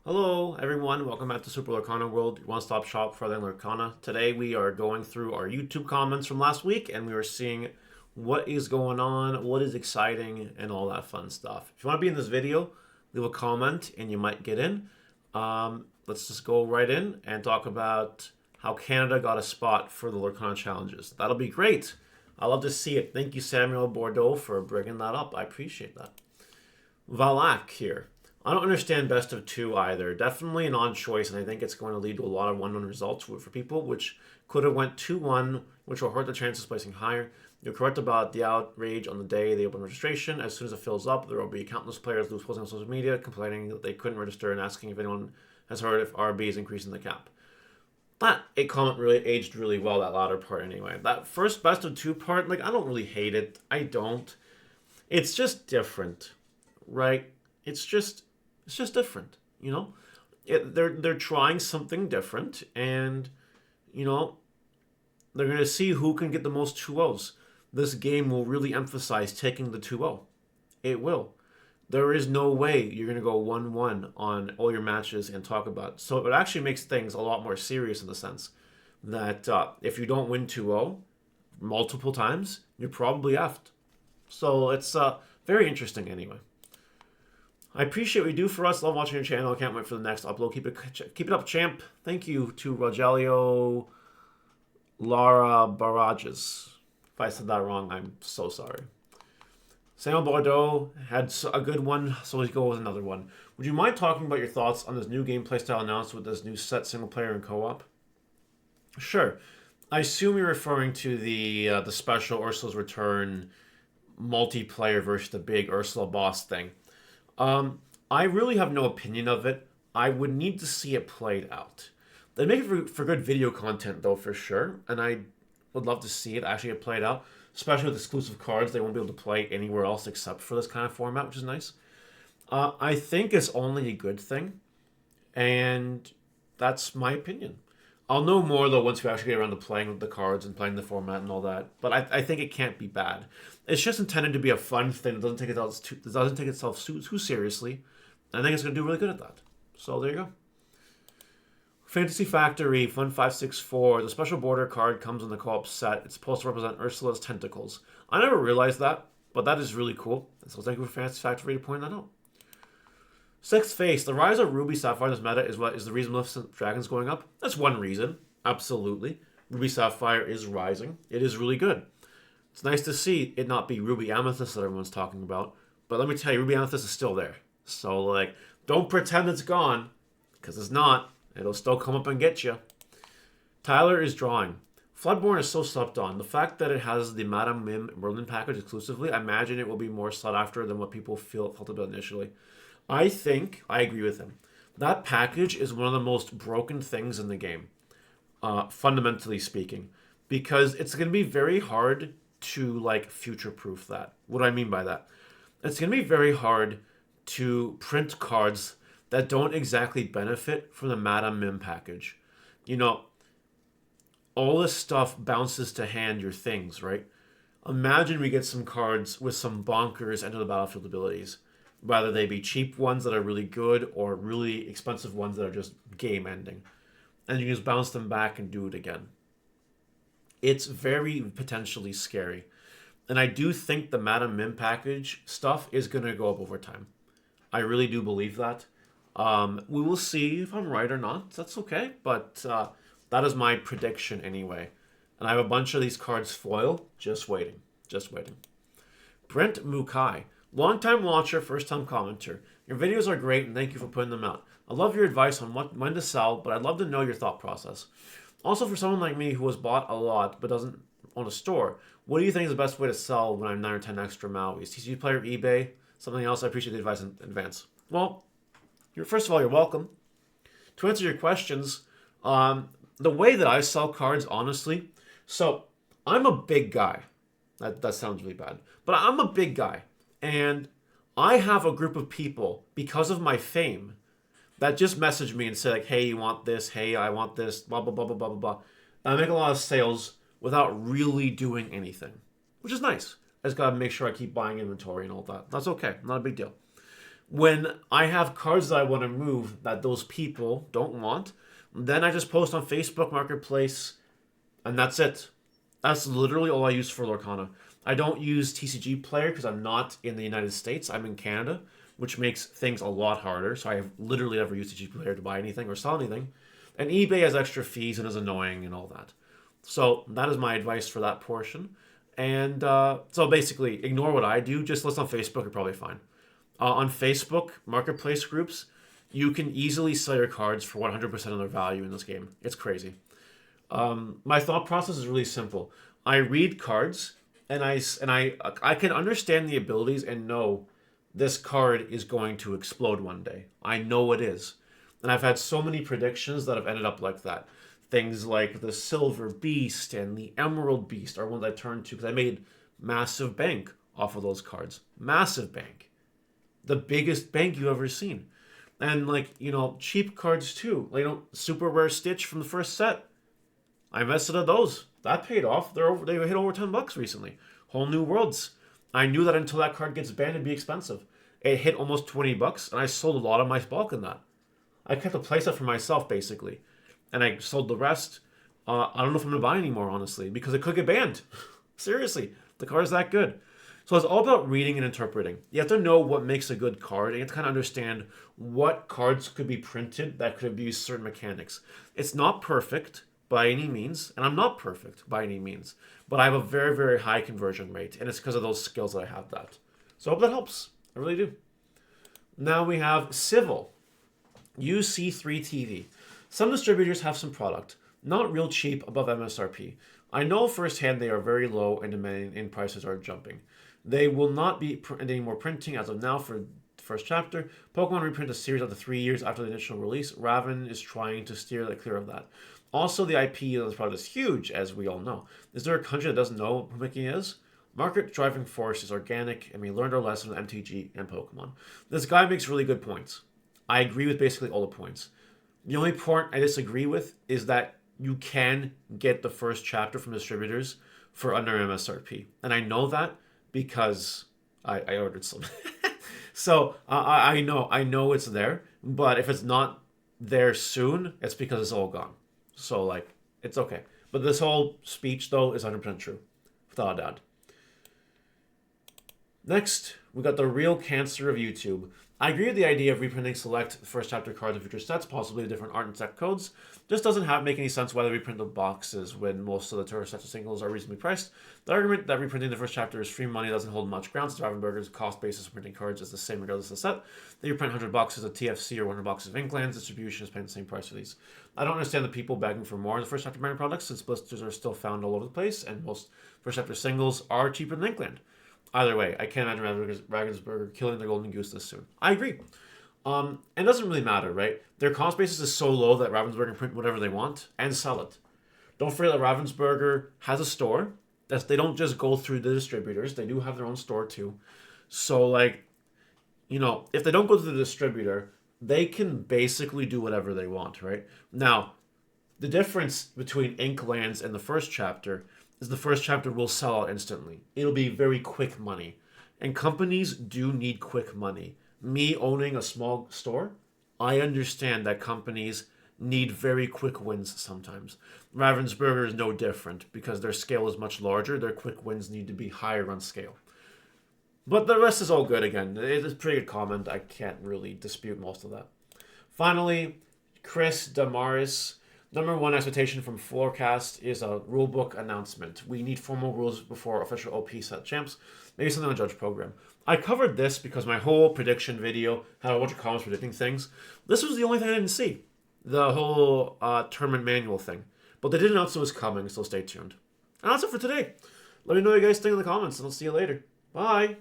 Hello, everyone. Welcome back to Super Lorcana World, your one-stop shop for the Lorcana. Today, we are going through our YouTube comments from last week, and we are seeing what is going on, what is exciting, and all that fun stuff. If you want to be in this video, leave a comment, and you might get in. Let's just go right in and talk about how Canada got a spot for the Lorcana challenges. That'll be great. I love to see it. Thank you, Samuel Bordeaux, for bringing that up. I appreciate that. Valak here. I don't understand best of two either. Definitely an odd choice, and I think it's going to lead to a lot of 1-1 results for people, which could have went 2-1, which will hurt the chances of placing higher. You're correct about the outrage on the day they open registration. As soon as it fills up, there will be countless players loose posting on social media complaining that they couldn't register and asking if anyone has heard if RB is increasing the cap. That comment really aged really well, that latter part anyway. That first best of two part, I don't really hate it. I don't. It's just different, right? It's just different, you know. They're trying something different, and they're gonna see who can get the most 2-0s. This game will really emphasize taking the 2-0. It will. There is no way you're gonna go 1-1 on all your matches and talk about it. So it actually makes things a lot more serious in the sense that if you don't win 2-0 multiple times, you're probably effed. So it's very interesting anyway. I appreciate what you do for us. Love watching your channel. I can't wait for the next upload. Keep it up, champ. Thank you to Rogelio Lara Barajas. If I said that wrong, I'm so sorry. Samuel Bordeaux had a good one, so let's go with another one. Would you mind talking about your thoughts on this new gameplay style announced with this new set single player and co-op? Sure. I assume you're referring to the special Ursula's Return multiplayer versus the big Ursula boss thing. I really have no opinion of it. I would need to see it played out. They make it for good video content, though, for sure. And I would love to see it actually get played out. Especially with exclusive cards they won't be able to play anywhere else except for this kind of format, which is nice. I think it's only a good thing. And that's my opinion. I'll know more, though, once we actually get around to playing with the cards and playing the format and all that. But I think it can't be bad. It's just intended to be a fun thing that doesn't take itself too seriously. I think it's going to do really good at that. So there you go. Fantasy Factory, Fun 564. The special border card comes in the co-op set. It's supposed to represent Ursula's tentacles. I never realized that, but that is really cool. So thank you for Fantasy Factory to point that out. Sixth Face, the rise of Ruby Sapphire in this meta is the reason Maleficent Dragon's going up. That's one reason, absolutely. Ruby Sapphire is rising. It is really good. It's nice to see it not be Ruby Amethyst that everyone's talking about. But let me tell you, Ruby Amethyst is still there. So, don't pretend it's gone, because it's not. It'll still come up and get you. Tyler is drawing. Floodborn is so slept on. The fact that it has the Madame Mim Merlin package exclusively, I imagine it will be more sought after than what people felt about initially. I agree with him. That package is one of the most broken things in the game, fundamentally speaking, because it's going to be very hard to, future-proof that. What do I mean by that? It's going to be very hard to print cards that don't exactly benefit from the Madame Mim package. All this stuff bounces to hand your things, right? Imagine we get some cards with some bonkers enter the battlefield abilities. Whether they be cheap ones that are really good or really expensive ones that are just game ending. And you can just bounce them back and do it again. It's very potentially scary. And I do think the Madame Mim package stuff is going to go up over time. I really do believe that. We will see if I'm right or not. That's okay. But that is my prediction anyway. And I have a bunch of these cards foil. Just waiting. Brent Mukai. Long-time watcher, first-time commenter. Your videos are great and thank you for putting them out. I love your advice on when to sell, but I'd love to know your thought process. Also, for someone like me who has bought a lot but doesn't own a store, what do you think is the best way to sell when I'm 9 or 10 extra Mauis? TCG player, eBay, something else? I appreciate the advice in advance. Well, first of all, you're welcome. To answer your questions, the way that I sell cards, honestly, so I'm a big guy. That sounds really bad. But I'm a big guy. And I have a group of people, because of my fame, that just message me and say, hey, you want this? Hey, I want this, blah, blah, blah, blah, blah, blah, blah. And I make a lot of sales without really doing anything, which is nice. I just got to make sure I keep buying inventory and all that. That's okay. Not a big deal. When I have cards that I want to move that those people don't want, then I just post on Facebook Marketplace, and that's it. That's literally all I use for Lorcana. I don't use TCG Player because I'm not in the United States. I'm in Canada, which makes things a lot harder. So I have literally never used TCG Player to buy anything or sell anything. And eBay has extra fees and is annoying and all that. So that is my advice for that portion. And so basically, ignore what I do. Just list on Facebook, you're probably fine. On Facebook marketplace groups, you can easily sell your cards for 100% of their value in this game. It's crazy. My thought process is really simple. I read cards, and I can understand the abilities and know this card is going to explode one day. I know it is, and I've had so many predictions that have ended up like that. Things like the Silver Beast and the Emerald Beast are ones I turned to because I made massive bank off of those cards. Massive bank, the biggest bank you've ever seen. And like, cheap cards too. Like, super rare Stitch from the first set. I invested in those. That paid off. They hit over $10 recently. Whole New Worlds. I knew that until that card gets banned, it'd be expensive. It hit almost $20, and I sold a lot of my bulk in that. I kept a playset for myself, basically. And I sold the rest. I don't know if I'm going to buy anymore, honestly, because it could get banned. Seriously, the card is that good. So it's all about reading and interpreting. You have to know what makes a good card, and you have to kind of understand what cards could be printed that could abuse certain mechanics. It's not perfect by any means, and I'm not perfect by any means, but I have a very, very high conversion rate, and it's because of those skills that I have that. So I hope that helps. I really do. Now we have Civil. UC3TV. Some distributors have some product, not real cheap, above MSRP. I know firsthand they are very low and demand and prices are jumping. They will not be any more printing as of now for the first chapter. Pokemon reprint a series after 3 years after the initial release. Raven is trying to steer clear of that. Also, the IP of this product is huge, as we all know. Is there a country that doesn't know who Mickey is? Market driving force is organic, and we learned our lesson with MTG and Pokemon. This guy makes really good points. I agree with basically all the points. The only point I disagree with is that you can get the first chapter from distributors for under MSRP. And I know that because I ordered some. So I know it's there, but if it's not there soon, it's because it's all gone. So like, it's okay. But this whole speech though is 100% true, without a doubt. Next, we got the real cancer of YouTube. I agree with the idea of reprinting select first chapter cards and future sets, possibly with different art and set codes. Just doesn't make any sense why they reprint the boxes when most of the tourist sets of singles are reasonably priced. The argument that reprinting the first chapter is free money doesn't hold much ground, since Ravenberger's cost basis of printing cards is the same regardless of the set. They reprint 100 boxes of TFC or 100 boxes of Inklands. Distribution is paying the same price for these. I don't understand the people begging for more in the first chapter branded products, since blisters are still found all over the place, and most first chapter singles are cheaper than Inkland. Either way, I can't imagine Ravensburger killing the Golden Goose this soon. I agree. It doesn't really matter, right? Their cost basis is so low that Ravensburger can print whatever they want and sell it. Don't forget that Ravensburger has a store. They don't just go through the distributors. They do have their own store too. So, like, if they don't go through the distributor, they can basically do whatever they want, right? Now, the difference between Inklands and the first chapter is the first chapter will sell out instantly. It'll be very quick money. And companies do need quick money. Me owning a small store, I understand that companies need very quick wins sometimes. Ravensburger is no different because their scale is much larger. Their quick wins need to be higher on scale. But the rest is all good again. It's a pretty good comment. I can't really dispute most of that. Finally, Chris Damaris. Number one expectation from Forecast is a rulebook announcement. We need formal rules before official OP set champs. Maybe something on the judge program. I covered this because my whole prediction video had a bunch of comments predicting things. This was the only thing I didn't see. The whole tournament manual thing. But they did announce it was coming, so stay tuned. And that's it for today. Let me know what you guys think in the comments, and I'll see you later. Bye!